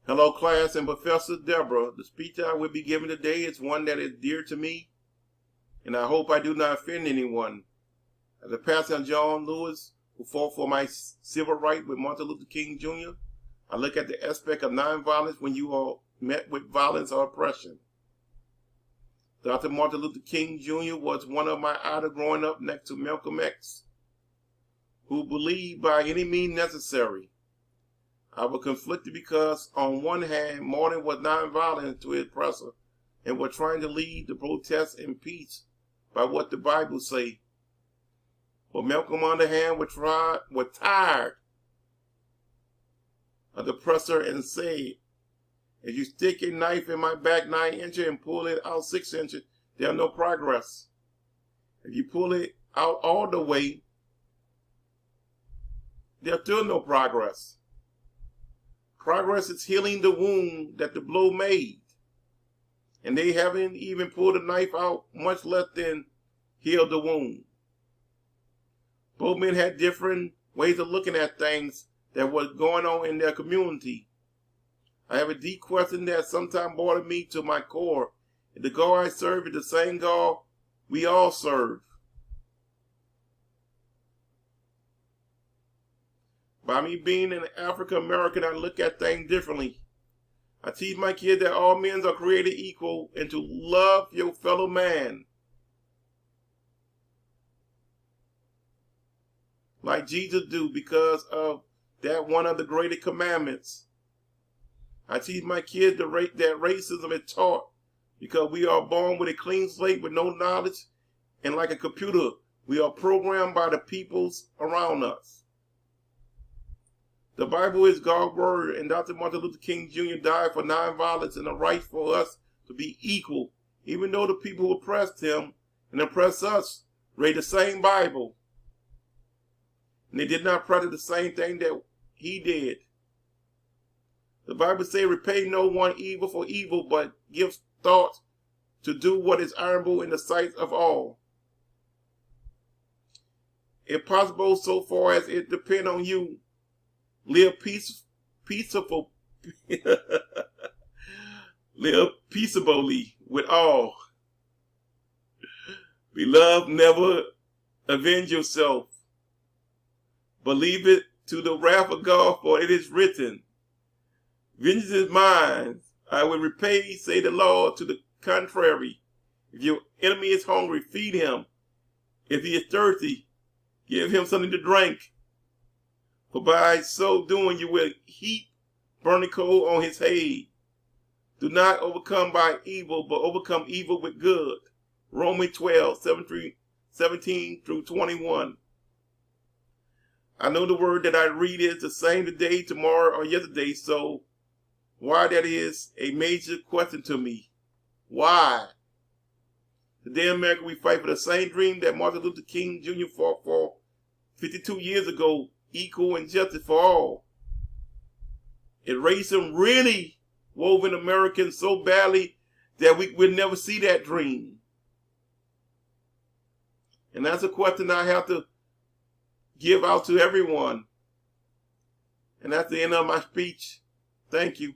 Hello, class and Professor Deborah. The speech I will be giving today is one that is dear to me, and I hope I do not offend anyone. As a pastor John Lewis, who fought for my civil rights with Martin Luther King Jr., I look at the aspect of nonviolence when you are met with violence or oppression. Dr. Martin Luther King Jr. was one of my idols growing up next to Malcolm X, who believed by any means necessary. I was conflicted because, on one hand, Martin was nonviolent to his oppressor and was trying to lead the protest in peace by what the Bible say. But Malcolm, on the other hand, was tired of the oppressor and said, if you stick a knife in my back 9 inches and pull it out 6 inches, there's no progress. If you pull it out all the way, there's still no progress. Progress is healing the wound that the blow made. And they haven't even pulled the knife out, much less than heal the wound. Both men had different ways of looking at things that was going on in their community. I have a deep question that sometimes bothers me to my core. If the God I serve is the same God we all serve. By me being an African American, I look at things differently. I teach my kids that all men are created equal and to love your fellow man. Like Jesus do, because of that one of the greatest commandments. I teach my kids that racism is taught because we are born with a clean slate with no knowledge, and like a computer, we are programmed by the peoples around us. The Bible is God's word, and Dr. Martin Luther King Jr. died for nonviolence and the right for us to be equal, even though the people who oppressed him and oppressed us read the same Bible. And they did not practice the same thing that he did. The Bible says, repay no one evil for evil, but give thought to do what is honorable in the sight of all. If possible, so far as it depends on you, live peaceably with all. Beloved, never avenge yourself, but leave it to the wrath of God, for it is written, vengeance is mine, I will repay, say the Lord. To the contrary, if your enemy is hungry, feed him. If he is thirsty, give him something to drink. For by so doing, you will heap burning coal on his head. Do not overcome by evil, but overcome evil with good. Romans 12, 17 through 21. I know the word that I read is the same today, tomorrow, or yesterday, so why that is a major question to me. Why? Today in America, we fight for the same dream that Martin Luther King Jr. fought for 52 years ago, equal and justice for all. If racism really wove in Americans so badly that we would never see that dream. And that's a question I have to give out to everyone. And that's the end of my speech. Thank you.